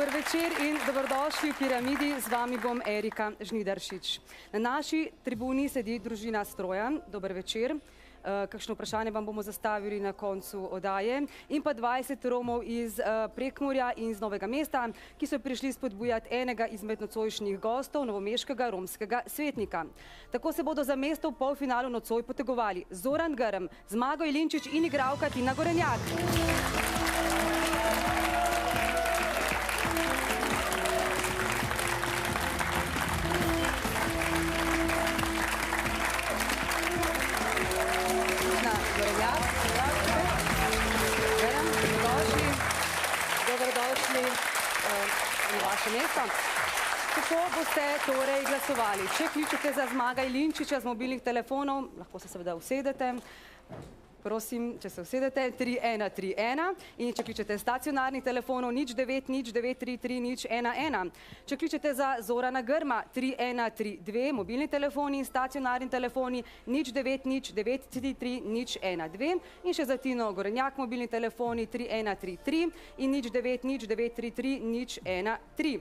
Dober večer in dobrodošli v Piramidi, z vami bom Erika Žnidaršič. Na naši tribuni sedi družina Strojan, dober večer. Kakšno vprašanje vam bomo zastavili na koncu oddaje. In pa 20 Romov iz Prekmurja in iz Novega mesta, ki so prišli spodbujati enega izmed nocojšnjih gostov, novomeškega romskega svetnika. Tako se bodo za mesto v polfinalu nocoj potegovali Zoran Grm, Zmago Jelinčič in igralka Tina Gorenjak. Dobrodošli na vaše mesto. Kako boste torej glasovali? Če kličete za Zmaga Jelinčiča z mobilnih telefonov, lahko se seveda usedete. Prosim, če se usedete, 3131. In če kličete stacionarnih telefonov, 0909333011. Če kličete za Zorana Grma, 3132, mobilni telefoni in stacionarni telefoni, 0909333012. In še za Tino Gorenjak, mobilni telefoni, 3133 in 0909333013.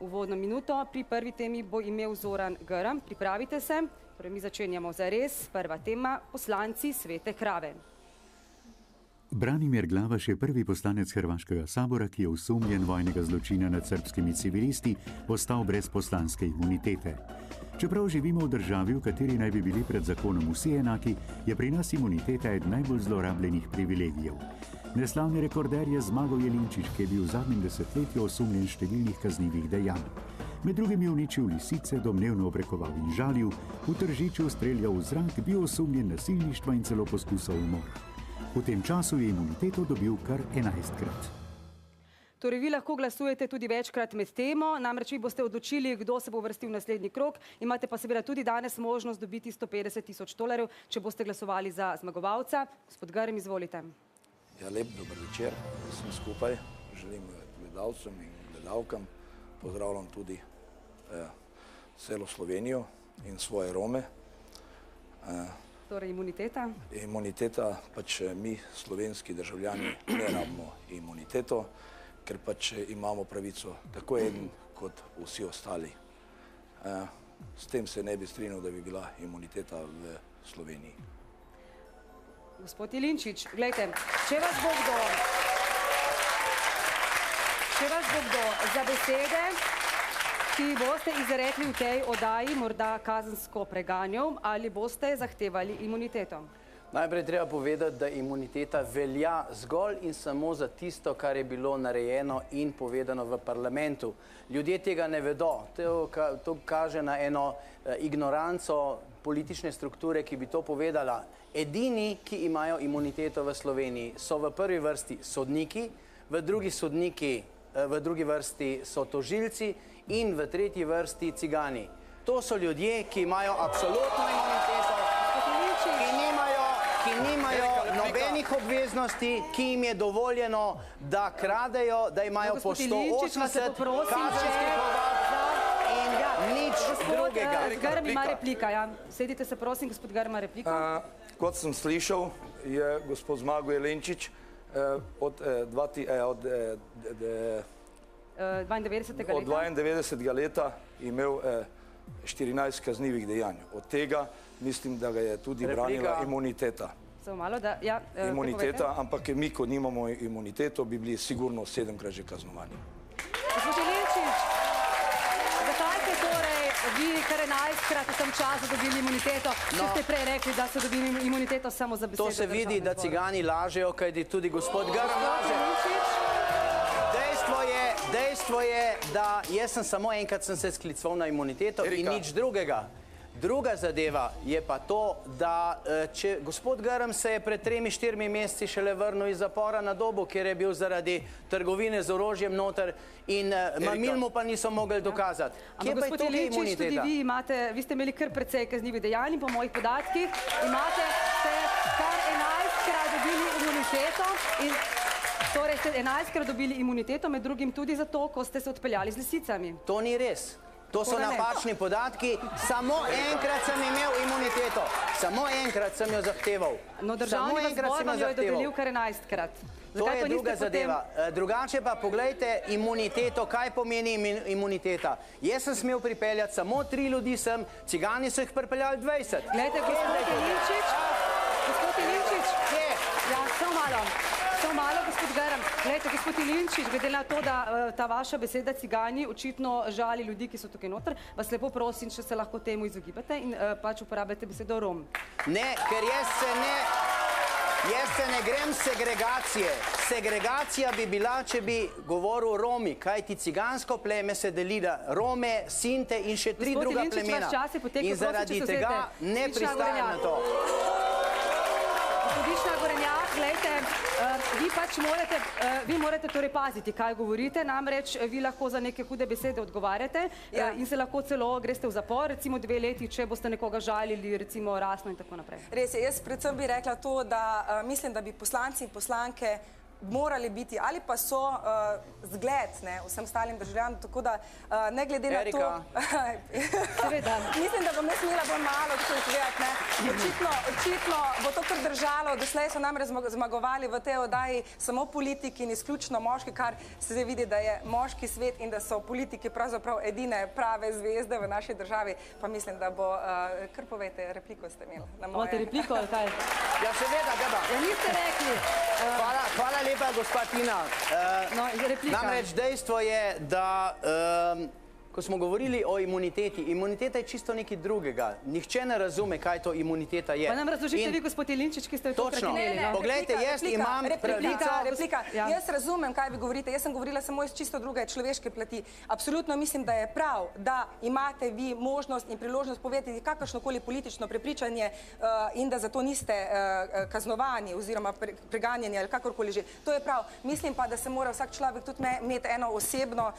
Uvodno minuto pri prvi temi bo imel Zoran Grm. Pripravite se. Torej, mi začenjamo zares. Prva tema, poslanci Svete krave. Branimir Glavaš je prvi poslanec Hrvaškega sabora, ki je osumljen vojnega zločina nad srbskimi civilisti, postal brez poslanske imunitete. Čeprav živimo v državi, v kateri naj bi bili pred zakonom vsi enaki, je pri nas imuniteta eden najbolj zlorabljenih privilegijev. Neslavni rekorder je Zmago Jelinčič, ki je bil v zadnjem desetletju osumljen številnih kaznivih dejanj. Med drugim je uničil lisice, domnevno obrekoval in žalil, v Tržiču streljal v zrak, bil osumljen nasilništva in celo poskusov umora. V tem času je imuniteto dobil kar 11-krat. Torej, vi lahko glasujete tudi večkrat med temo, namreč vi boste odločili, kdo se bo vrstil v naslednji krog. Imate pa seveda tudi danes možnost dobiti 150 000 dolarjev, če boste glasovali za zmagovalca. Gospod Grm, izvolite. Ja, lep dober večer, vsem skupaj. Želim gledalcem in gledalkam. Pozdravljam tudi celo Slovenijo in svoje Rome. Torej, imuniteta? Imuniteta, pač mi, slovenski državljani, ne rabimo imuniteto, ker pač imamo pravico tako eden kot vsi ostali. S tem se ne bi strinjal, da bi bila imuniteta v Sloveniji. Gospod Jelinčič, gledajte, če vas bo kdo za besede, ki boste izrekli v tej oddaji, morda kazensko preganjal, ali boste zahtevali imuniteto? Najprej treba povedati, da imuniteta velja zgolj in samo za tisto, kar je bilo narejeno in povedano v parlamentu. Ljudje tega ne vedo. To kaže na eno ignoranco politične strukture, ki bi to povedala. Edini, ki imajo imuniteto v Sloveniji, so v prvi vrsti sodniki, v drugi vrsti so tožilci in v tretji vrsti cigani. To so ljudje, ki imajo absolutno imuniteto, ki nimajo nobenih obveznosti, ki jim je dovoljeno, da kradejo, da imajo po 180 kazenskih ovadb in nič drugega. Grm ima replika, ja. Sedite se, prosim, gospod Grm ima repliko. Kot sem slišal, je gospod Zmago Jelinčič od 92. leta imel 14 kaznivih dejanj. Od tega mislim, da ga je tudi branila imuniteta. Imuniteta, ampak mi, ko nimamo imuniteto, bi bili sigurno 7-krat že kaznovani. Gospod Jelinčič, zakaj ste torej vi kar 11-krat v tem času dobili imuniteto, če ste prej rekli, da ste dobili imuniteto samo za besedo? To se vidi, da cigani lažejo, kajti tudi gospod Grm laže. Dejstvo je, da jaz sem samo enkrat se sklical na imuniteto in nič drugega. Druga zadeva je pa to, da če gospod Grm se je pred 3-4 meseci šele vrnil iz zapora na Dobu, kjer je bil zaradi trgovine z orožjem noter in mamil mu pa niso mogli dokazati. Kje pa je tukaj imuniteta? Tudi vi ste imeli kar precej kaznivih dejanj in po mojih podatkih imate kar 11-krat dobili imuniteto in torej ste 11-krat dobili imuniteto, med drugim tudi zato, ko ste se odpeljali z lisicami. To ni res. To so napačni podatki. Samo enkrat sem imel imuniteto. Samo enkrat sem jo zahteval. No, državni zbor vam jo je dodelil kar 11-krat. To je druga zadeva. Drugače pa poglejte imuniteto, kaj pomeni imuniteta. Jaz sem smel pripeljati samo 3 ljudi sem, cigani so jih pripeljali 20. Glejte, gospod Jelinčič, ja, samo malo, gospod Geram. Glejte, gospod Jelinčič, glede na to, da ta vaša beseda cigani očitno žali ljudi, ki so tukaj noter, vas lepo prosim, če se lahko temu izogibate in pač uporabljate besedo Rom. Ne, ker jaz se ne grem segregacije. Segregacija bi bila, če bi govoril Romi, kajti cigansko pleme se deli na Rome, Sinte in še 3 druga plemena. In zaradi tega ne pristajam na to. Gospodična Gorenjak, gledajte, vi morate torej paziti, kaj govorite, namreč vi lahko za neke hude besede odgovarjate in se lahko celo greste v zapor, recimo 2 leti, če boste nekoga žalili, recimo rasno in tako naprej. Res je, jaz predvsem bi rekla to, da mislim, da bi poslanci in poslanke morali biti ali pa so zgled vsem ostalim državljanom, tako da ne glede na to... Mislim, da bom ne smela bolj malo to izgledati. Očitno bo to kar držalo. Doslej so namreč zmagovali v tej oddaji samo politiki in izključno moški, kar se vidi, da je moški svet in da so politiki pravzaprav edine prave zvezde v naši državi. Pa mislim, da bo... Kar povejte, repliko ste imeli na moje... Imate repliko ali kaj? Ja, seveda, Gaba. Ja, niste rekli. Hvala lepa, gospa Tina. Namreč dejstvo je, da ko smo govorili o imuniteti, imuniteta je čisto nekaj drugega. Nihče ne razume, kaj to imuniteta je. Pa nam razložite vi, gospod Jelinčič, ki ste jo tokrat imeli. Točno. Poglejte, jaz imam pravico... Replika. Jaz razumem, kaj vi govorite. Jaz sem govorila samo iz čisto druge človeške plati. Absolutno mislim, da je prav, da imate vi možnost in priložnost povedati kakršnokoli politično prepričanje in da zato niste kaznovani oziroma preganjeni ali kakorkoli že. To je prav. Mislim pa, da se mora vsak človek tudi imeti eno osebno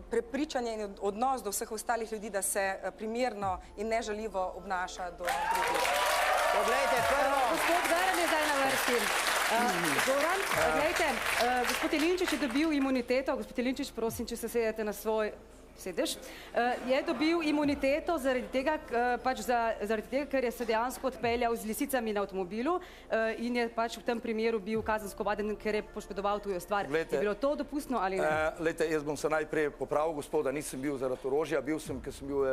prepričanje in odnos do vseh ostalih ljudi, da se primerno in nežaljivo obnaša do drugih. Poglejte, prvo... Gospod Geram je zdaj na vrsti. Zoran, gledajte, gospod Jelinčič je dobil imuniteto. Gospod Jelinčič, prosim, če se sedete na svoj sedež. Je dobil imuniteto zaradi tega, ker je se dejansko odpeljal z lisicami na avtomobilu in je pač v tem primeru bil kazensko ovaden, ker je poškodoval tujo stvar. Je bilo to dopustno ali ne? Glejte, jaz bom se najprej popravil, gospoda, nisem bil zaradi orožja, bil sem, ker sem bil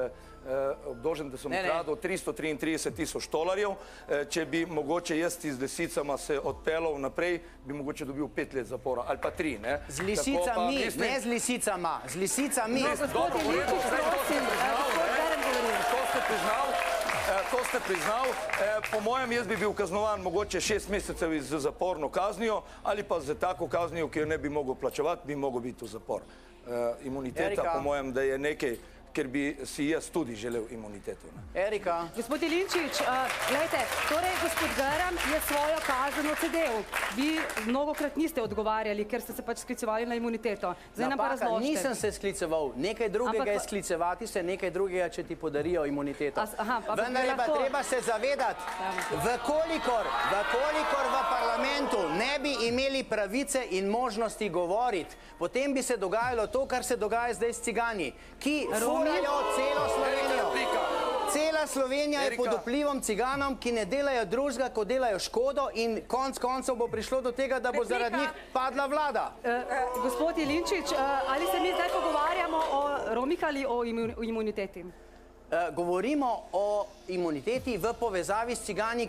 obdožen, da sem ukradel 333 tisoč tolarjev. Če bi mogoče jaz z lisicama se odpeljal naprej, bi mogoče dobil 5 let zapora, ali pa 3, ne? Z lisicami, ne z lisicama, z lisicami. Gospod Jelinčič, prosim, gospod Geram govori. To ste priznal. Po mojem, jaz bi bil kaznovan mogoče 6 mesecev z zaporno kaznijo ali pa z tako kaznijo, ki jo ne bi mogel plačevati, bi mogel biti v zapor. Imuniteta, po mojem, da je nekaj, ker bi si jaz tudi želel imuniteto. Erika. Gospod Jelinčič, gledajte, torej gospod Geram je svojo kazen odsedel. Vi mnogokrat niste odgovarjali, ker ste se pač sklicevali na imuniteto. Zdaj nam pa razložite. Nisem se skliceval. Nekaj drugega je sklicevati se, nekaj drugega, če ti podarijo imuniteto. Vendar je pa treba se zavedati, vkolikor v parlamentu ne bi imeli pravice in možnosti govoriti, potem bi se dogajalo to, kar se dogaja zdaj s cigani, ki furajo celo Slovenijo. Cela Slovenija je pod vplivom ciganom, ki ne delajo drugega, ko delajo škodo in konec koncev bo prišlo do tega, da bo zaradi njih padla vlada. Gospod Jelinčič, ali se mi zdaj pogovarjamo o Romih ali o imuniteti? Govorimo o imuniteti v povezavi s cigani,